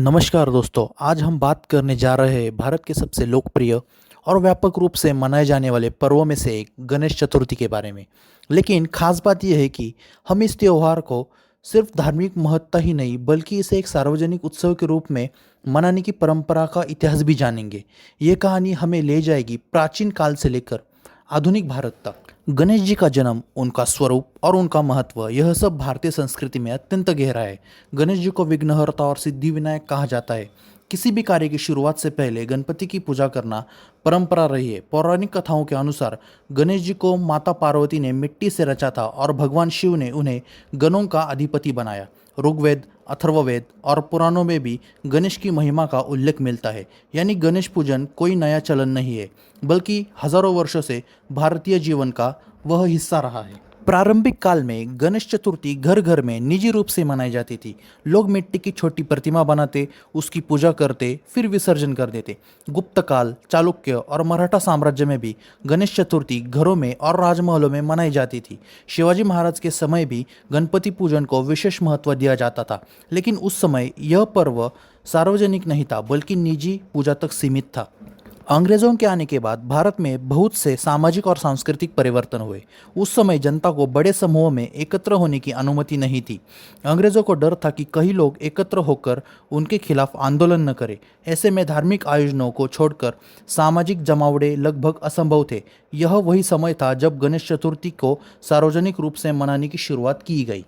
नमस्कार दोस्तों, आज हम बात करने जा रहे हैं भारत के सबसे लोकप्रिय और व्यापक रूप से मनाए जाने वाले पर्वों में से एक गणेश चतुर्थी के बारे में। लेकिन खास बात यह है कि हम इस त्योहार को सिर्फ धार्मिक महत्ता ही नहीं बल्कि इसे एक सार्वजनिक उत्सव के रूप में मनाने की परंपरा का इतिहास भी जानेंगे। ये कहानी हमें ले जाएगी प्राचीन काल से लेकर आधुनिक भारत तक। गणेश जी का जन्म, उनका स्वरूप और उनका महत्व, यह सब भारतीय संस्कृति में अत्यंत गहरा है। गणेश जी को विघ्नहर्ता और सिद्धि विनायक कहा जाता है। किसी भी कार्य की शुरुआत से पहले गणपति की पूजा करना परंपरा रही है। पौराणिक कथाओं के अनुसार गणेश जी को माता पार्वती ने मिट्टी से रचा था और भगवान शिव ने उन्हें गणों का अधिपति बनाया। ऋग्वेद, अथर्ववेद और पुराणों में भी गणेश की महिमा का उल्लेख मिलता है। यानी गणेश पूजन कोई नया चलन नहीं है, बल्कि हजारों वर्षों से भारतीय जीवन का वह हिस्सा रहा है। प्रारंभिक काल में गणेश चतुर्थी घर घर में निजी रूप से मनाई जाती थी। लोग मिट्टी की छोटी प्रतिमा बनाते, उसकी पूजा करते, फिर विसर्जन कर देते। गुप्त काल, चालुक्य और मराठा साम्राज्य में भी गणेश चतुर्थी घरों में और राजमहलों में मनाई जाती थी। शिवाजी महाराज के समय भी गणपति पूजन को विशेष महत्व दिया जाता था, लेकिन उस समय यह पर्व सार्वजनिक नहीं था बल्कि निजी पूजा तक सीमित था। अंग्रेजों के आने के बाद भारत में बहुत से सामाजिक और सांस्कृतिक परिवर्तन हुए। उस समय जनता को बड़े समूह में एकत्र होने की अनुमति नहीं थी। अंग्रेजों को डर था कि कई लोग एकत्र होकर उनके खिलाफ आंदोलन न करें। ऐसे में धार्मिक आयोजनों को छोड़कर सामाजिक जमावड़े लगभग असंभव थे। यह वही समय था जब गणेश चतुर्थी को सार्वजनिक रूप से मनाने की शुरुआत की गई।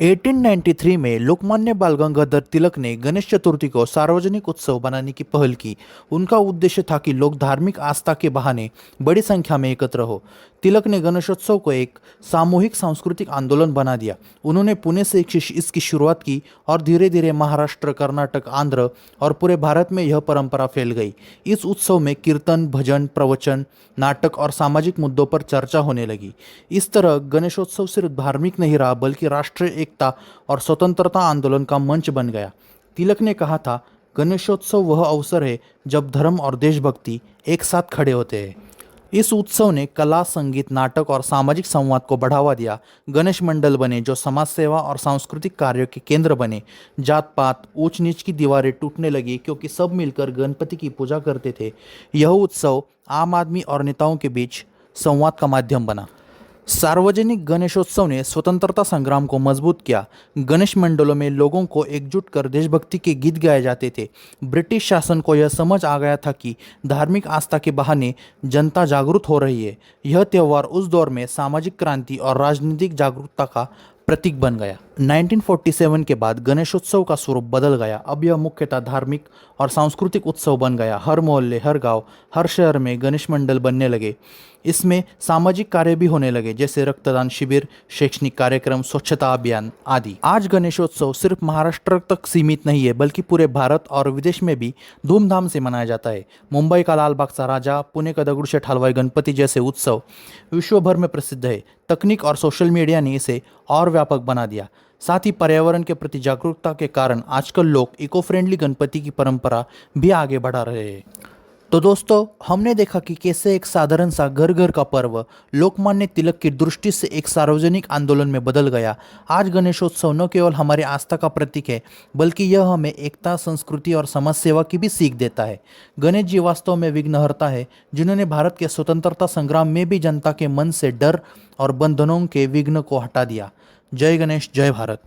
1893 में लोकमान्य बाल गंगाधर तिलक ने गणेश चतुर्थी को सार्वजनिक उत्सव बनाने की पहल की। उनका उद्देश्य था कि लोग धार्मिक आस्था के बहाने बड़ी संख्या में एकत्र हो। तिलक ने गणेशोत्सव को एक सामूहिक सांस्कृतिक आंदोलन बना दिया। उन्होंने पुणे से इसकी शुरुआत की और धीरे धीरे महाराष्ट्र, कर्नाटक, आंध्र और पूरे भारत में यह परंपरा फैल गई। इस उत्सव में कीर्तन, भजन, प्रवचन, नाटक और सामाजिक मुद्दों पर चर्चा होने लगी। इस तरह गणेशोत्सव सिर्फ धार्मिक नहीं रहा बल्कि राष्ट्रीय एकता और स्वतंत्रता आंदोलन का मंच बन गया। तिलक ने कहा था, गणेशोत्सव वह अवसर है जब धर्म और देशभक्ति एक साथ खड़े होते हैं। इस उत्सव ने कला, संगीत, नाटक और सामाजिक संवाद को बढ़ावा दिया। गणेश मंडल बने जो समाज सेवा और सांस्कृतिक कार्यों के केंद्र बने। जात पात, ऊंच नीच की दीवारें टूटने लगी क्योंकि सब मिलकर गणपति की पूजा करते थे। यह उत्सव आम आदमी और नेताओं के बीच संवाद का माध्यम बना। सार्वजनिक गणेशोत्सव ने स्वतंत्रता संग्राम को मजबूत किया। गणेश मंडलों में लोगों को एकजुट कर देशभक्ति के गीत गाए जाते थे। ब्रिटिश शासन को यह समझ आ गया था कि धार्मिक आस्था के बहाने जनता जागरूक हो रही है। यह त्यौहार उस दौर में सामाजिक क्रांति और राजनीतिक जागरूकता का प्रतीक बन गया। 1947 के बाद गणेशोत्सव का स्वरूप बदल गया। अब यह मुख्यतः धार्मिक और सांस्कृतिक उत्सव बन गया। हर मोहल्ले, हर गांव, हर शहर में गणेश मंडल बनने लगे। इसमें सामाजिक कार्य भी होने लगे, जैसे रक्तदान शिविर, शैक्षणिक कार्यक्रम, स्वच्छता अभियान आदि। आज गणेशोत्सव सिर्फ महाराष्ट्र तक सीमित नहीं है बल्कि पूरे भारत और विदेश में भी धूमधाम से मनाया जाता है। मुंबई का लाल बाग चा राजा, पुणे का दगड़ूशेठ हलवाई गणपति जैसे उत्सव विश्व भर में प्रसिद्ध है। तकनीक और सोशल मीडिया ने इसे और व्यापक बना दिया। साथ ही पर्यावरण के प्रति जागरूकता के कारण आजकल लोग इको फ्रेंडली गणपति की परंपरा भी आगे बढ़ा रहे हैं। तो दोस्तों, हमने देखा कि कैसे एक साधारण सा घर घर का पर्व लोकमान्य तिलक की दृष्टि से एक सार्वजनिक आंदोलन में बदल गया। आज गणेशोत्सव न केवल हमारी आस्था का प्रतीक है बल्कि यह हमें एकता, संस्कृति और समाज सेवा की भी सीख देता है। गणेश जी वास्तव में विघ्नहर्ता है, जिन्होंने भारत के स्वतंत्रता संग्राम में भी जनता के मन से डर और बंधनों के विघ्न को हटा दिया। जय गणेश, जय भारत।